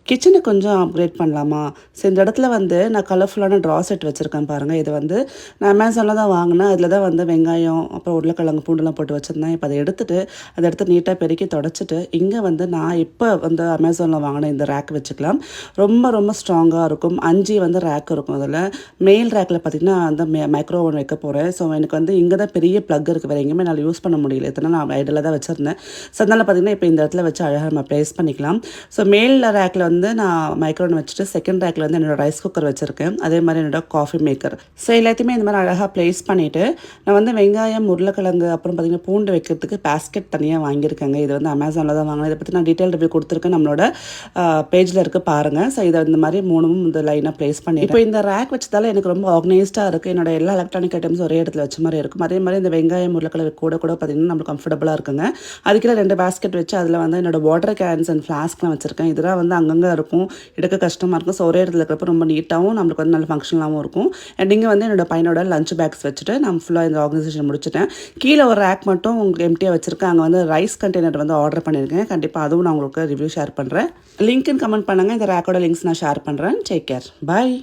கிச்சனை கொஞ்சம் அப்கிரேட் பண்ணலாமா? ஸோ இந்த இடத்துல வந்து நான் கலர்ஃபுல்லான ட்ரா செட் வச்சுருக்கேன் பாருங்கள். இது வந்து நான் அமேசானில் தான் வாங்கினேன். அதில் தான் வந்து வெங்காயம் அப்புறம் உருளைக்கிழங்கு பூண்டுலாம் போட்டு வச்சுருந்தேன். இப்போ அதை எடுத்து நீட்டாக பெருக்கி தொடச்சிட்டு இங்கே வந்து நான் இப்போ வந்து அமேசானில் வாங்கின இந்த ரேக் வச்சுக்கலாம். ரொம்ப ரொம்ப ஸ்ட்ராங்காக இருக்கும். 5 வந்து ரேக் இருக்கும். அதில் மெயில் ரேக்கில் பார்த்திங்கன்னா அந்த மைக்ரோ ஓவன் வைக்க போகிறேன். ஸோ எனக்கு வந்து இங்கே தான் பெரிய ப்ளக் இருக்குது. வேறு எங்கேயுமே என்னால் யூஸ் பண்ண முடியல. இதனால் நான் ஐடியில் தான் வச்சுருந்தேன். ஸோ அதனால் பார்த்திங்கன்னா இப்போ இந்த இடத்துல வச்சு அழகாக நம்ம ப்ளேஸ் பண்ணிக்கலாம். ஸோ மேல் ரேக்கில் வந்து நான் மைக்ரோவன் வச்சுட்டு செகண்ட் ரேக்கில் வந்து என்னோடய ரைஸ் குக்கர் வச்சுருக்கேன். அதே மாதிரி என்னோடய காஃபி மேக்கர். ஸோ எல்லாத்தையுமே இந்த மாதிரி அழகாக ப்ளேஸ் பண்ணிவிட்டு நான் வந்து வெங்காயம் உருளைக்கிழங்கு அப்புறம் பார்த்திங்கன்னா பூண்டு வைக்கிறதுக்கு பேஸ்கெட் தனியாக வாங்கியிருக்கேங்க. இது வந்து அமேசானில் தான் வாங்கினேன். இதை பற்றி நான் டீட்டெயில் ரிவ்யூ கொடுத்துருக்கேன். நம்மளோட பேஜில் இருக்குது பாருங்கள். ஸோ இதை இந்த மாதிரி மூணும் இந்த லைனாக ப்ளேஸ் பண்ணி இப்போ இந்த ரேக் வச்சதால எனக்கு ரொம்ப ஆர்கனைஸ்டாக இருக்குது. என்னோட எல்லா எலக்ட்ரானிக் ஐட்டம்ஸ் ஒரே இடத்துல வச்ச மாதிரி இருக்கும். அதே மாதிரி இந்த வெங்காயம் உருளைக்கிழங்கு கூட பார்த்திங்கன்னா நம்மளுக்கு கம்ஃபர்டபுளாக இருக்குங்க. அதுக்குள்ள 2 பேஸ்கெட் வச்சு அதில் வந்து என்னோட வாட்டர் கேன்ஸ் அண்ட் ஃப்ளாஸ்க்லாம் வச்சுருக்கேன். இதெல்லாம் வந்து அங்கங்கே இருக்கும், எடுக்க கஷ்டமாக இருக்கும். ஸோ ஒரே இடத்துல இருக்கிறப்ப ரொம்ப நீட்டாகவும் நம்மளுக்கு வந்து நல்ல ஃபங்க்ஷனாகவும் இருக்கும். அண்ட் இங்கே வந்து என்னோட பையனோட லஞ்ச் பேக்ஸ் வச்சுட்டு நான் ஃபுல்லாக இந்த ஆர்கனைசேஷன் முடிச்சுட்டேன். கீழே ஒரு ரேக் மட்டும் உங்களுக்கு எம்டியாக வச்சுருக்கேன். அங்கே வந்து ரைஸ் கண்டெய்னர் வந்து ஆர்டர் பண்ணியிருக்கேன். கண்டிப்பாக அதுவும் நான் உங்களுக்கு ரிவ்யூ ஷேர் பண்ணுறேன். லிங்க்னு கமெண்ட் பண்ணுங்கள். இந்த ரேக்கோட லிங்க்ஸ் நான் ஷேர் பண்ணுறேன். Take care. பாய்.